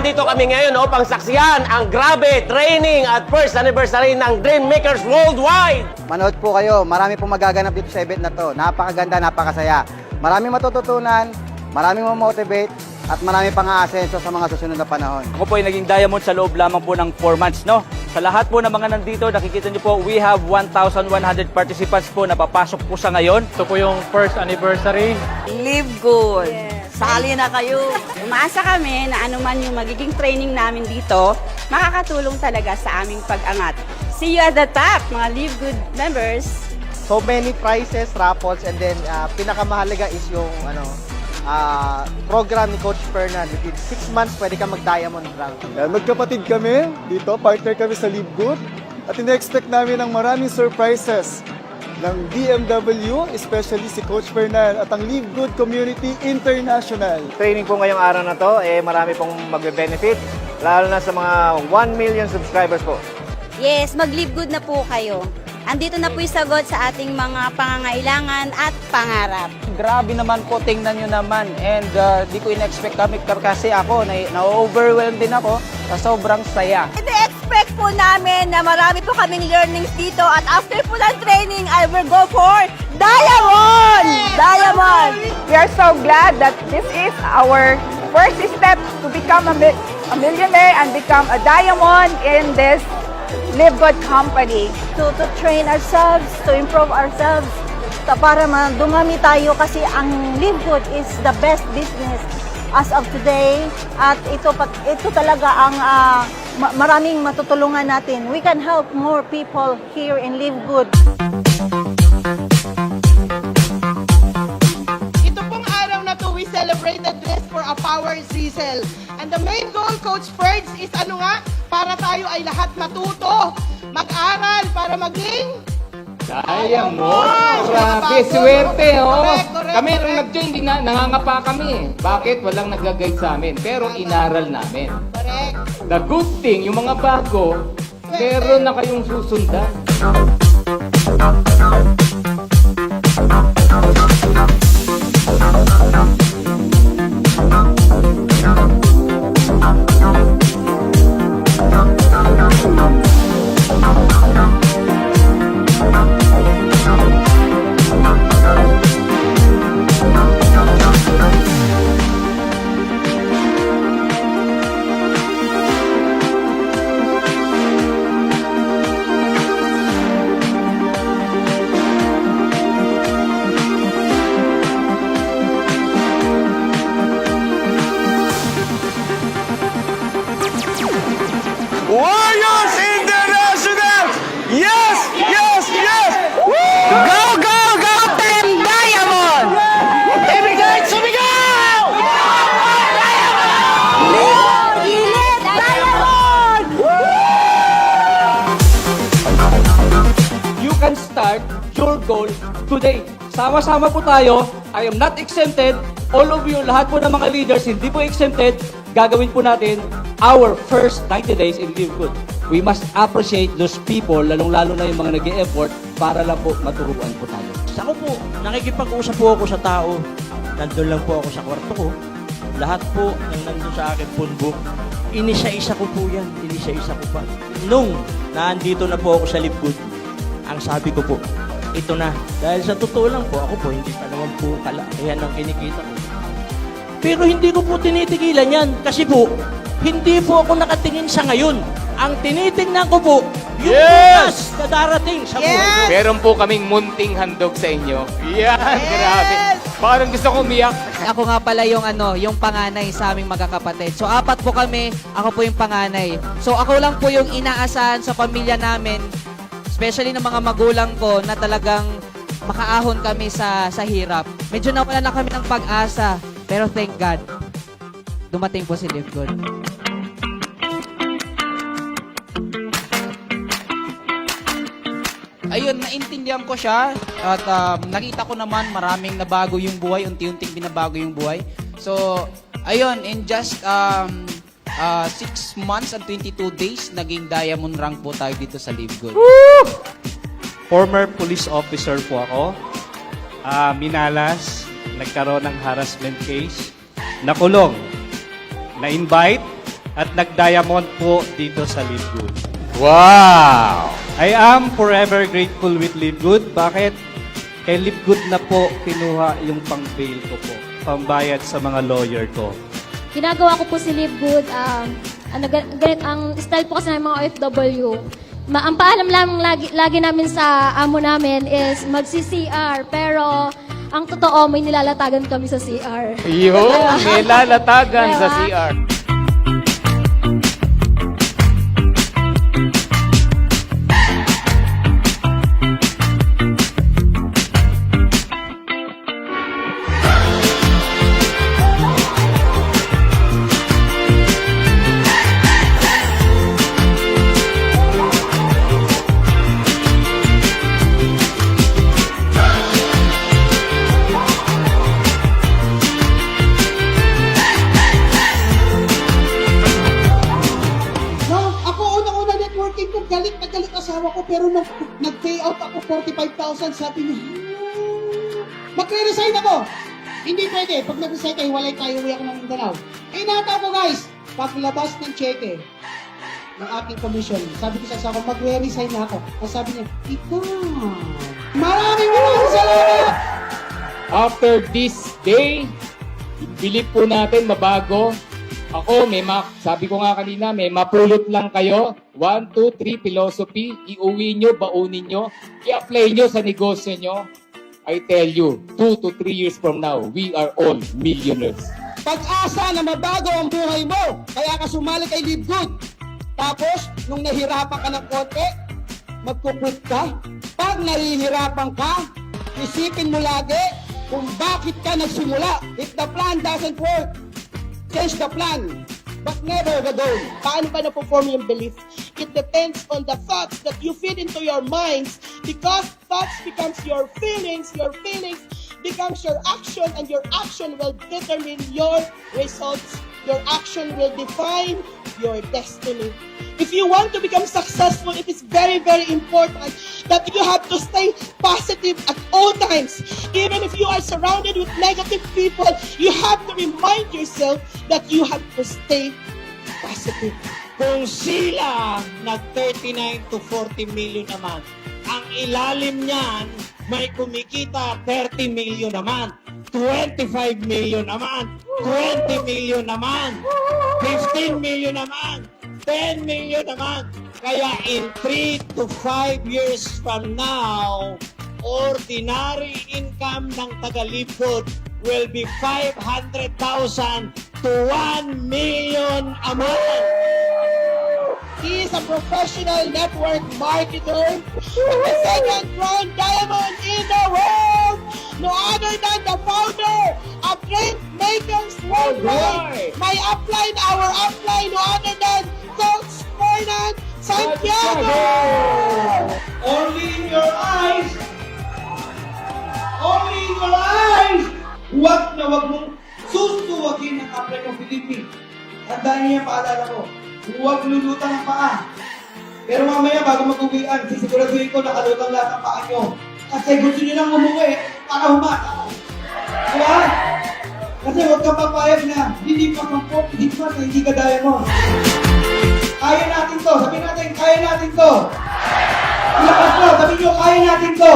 nandito kami ngayon upang saksiyan ang grabe training at first anniversary ng Dream Makers Worldwide. Manood po kayo. Marami pong magaganap dito sa event na to. Napakaganda, napakasaya. Maraming matututunan, maraming mamotivate, at marami pang aasenso sa mga susunod na panahon. Ako po ay naging diamond sa loob lamang po ng 4 months, no? Sa lahat po ng mga nandito, nakikita niyo po, we have 1,100 participants po na papasok po sa ngayon. Ito po yung first anniversary. Live good. Sali na kayo. Umaasa kami na anuman yung magiging training namin dito, makakatulong talaga sa aming pag-angat. See you at the top, mga Live Good members. So many prizes, raffles, and then pinakamahalaga is yung program ni Coach Fernan. Within 6 months, pwede ka mag-diamond rank. Yan, magkapatid kami dito, partner kami sa Live Good. At ina-expect namin ang maraming surprises ng BMW, especially si Coach Fernan at ang Live Good Community International. Training po ngayong araw na to, marami pong magbe-benefit, lalo na sa mga 1 million subscribers po. Yes, mag-live good na po kayo. Andito na po yung sagot sa ating mga pangangailangan at pangarap. Grabe naman po, tingnan nyo naman. And di ko in-expect kami kasi ako, na-overwhelmed din ako sa sobrang saya. Ina-expect po namin na marami po kaming learnings dito at after po ng training, I will go for Diamond! Diamond! We are so glad that this is our first step to become a millionaire and become a diamond in this Live Good company. To train ourselves, to improve ourselves, para dumami tayo kasi ang Live Good is the best business as of today. At ito talaga ang maraming matutulungan natin. We can help more people here in Live Good. Ito pong araw na to, we celebrated this for a power sizzle. And the main goal, Coach Ferds, is ano nga? Para tayo ay lahat matuto, mag-aral, para maging Diamond! Grabe, swerte, oh! Kami nung nag-join, nangangapa kami. Bakit? Walang nag-guide sa amin. Pero inaral namin. correct. The good thing, yung mga bago, meron na kayong susundan. Warriors International! Yes! Yes! Yes! Woo! Go! Go! Go! Team Diamond! Ibigay! Sumigaw! You can start your goal today. Sama-sama po tayo. I am not exempted. All of you, lahat po ng mga leaders, hindi po exempted. Gagawin po natin our first 90 days in Live Good. We must appreciate those people, lalong-lalo na yung mga nag-e-effort para lang po maturuan po tayo. Ako po, nakikipag-usap po ako sa tao. Nandun lang po ako sa kwarto ko. Lahat po ng nandun sa akin punbok, inisa-isa ko po yan. Inisa-isa ko pa. Nung naandito na po ako sa Live Good, ang sabi ko po, ito na. Dahil sa totoo lang po, ako po, hindi pa naman po kalakihan ng kinikita ko. Pero hindi ko po tinitigilan yan. Kasi po, hindi po ako nakatingin sa ngayon. Ang tinitingnan ko po, yung bukas na darating sa buhay. Meron po kaming munting handog sa inyo. Yan, grabe. Parang gusto ko umiyak. Ako nga pala yung yung panganay sa aming magkakapatid. So 4 po kami, ako po yung panganay. So ako lang po yung inaasahan sa pamilya namin, especially ng mga magulang ko na talagang makaahon kami sa hirap. Medyo nawala na kami ng pag-asa, pero thank God, dumating po si Live Good. Ayun, naintindihan ko siya at nakita ko naman maraming nabago yung buhay, unti-unting binabago yung buhay. So, ayun, in just 6 months and 22 days, naging diamond rank po tayo dito sa Live Good. Former police officer po ako. Minalas, nagkaroon ng harassment case. Nakulong. Na-invite at nag-diamond po dito sa Live Good. Wow! I am forever grateful with Live Good. Bakit? Kay Live Good na po kinuha yung pang-bail ko po, pambayad sa mga lawyer ko. Ginagawa ko po si Live Good. Ang style po kasi ng mga OFW, ang paalam lang lagi namin sa amo namin is magsi-CR. Pero ang totoo, may nilalatagan kami sa CR. Yun, may lalatagan sa Diba? CR. Galit na galit asawa ko, pero nung nag-pay out ako 45,000, sabi niya, magre-resign ako. Hindi pwede. Pag nag-resign kayo, walay tayo, uwi ako ng Mindanao. Inata ko guys, paglabas ng cheque ng aking commission, sabi ko sa asawa ko, magre-resign na ako. Ang sabi niya, ikaw. Maraming salamat! After this day, bilip po natin mabago. Ako, sabi ko nga kanina, may mapulot lang kayo. 1, 2, 3 philosophy. Iuwi nyo, baunin nyo. I-apply nyo sa negosyo nyo. I tell you, 2 to 3 years from now, we are all millionaires. Pag-asa na mabago ang buhay mo, kaya ka sumali kay Live Good. Tapos, nung nahirapan ka ng konti, magkukwit ka. Pag nahihirapan ka, isipin mo lagi kung bakit ka nagsimula. If the plan doesn't work, change the plan, but never the goal. Paano ba na-perform yung belief? It depends on the thoughts that you feed into your minds, because thoughts becomes your feelings becomes your action, and your action will determine your results. Your action will define your destiny. If you want to become successful, it is very, very important that you have to stay positive at all times. Even if you are surrounded with negative people, you have to remind yourself that you have to stay positive. Kung sila nag-39 to 40 million naman, ang ilalim niyan may kumikita 30 million naman, 25 million naman, 20 million naman, 15 million naman, 10 million naman. Kaya in 3 to 5 years from now, ordinary income ng taga-Live Good will be 500,000 to 1 million a month. He is a professional network marketer with the second crown diamond in the world. No other than the founder of Dream Makers Worldwide. My upline, our upline, no other than Coach Fernand Santiago. Only in your eyes! Only in your eyes! Huwag na huwag mong susuwagin ang apply ng Philippines. Tandaan niyo yung paalala ko. Huwag lulutang ang paa. Pero mamaya bago mag-uwian, sisiguraduhin ko nakalutang lahat ang paa nyo. Kasi gusto nyo lang umuwi para humata. Diba? Kasi huwag kang papayag na hindi pa pang-pop, hindi pa na hindi ka diamond. Kaya natin to. Sabihin natin, kaya natin to. Ilakas mo, sabihin nyo, kaya natin to.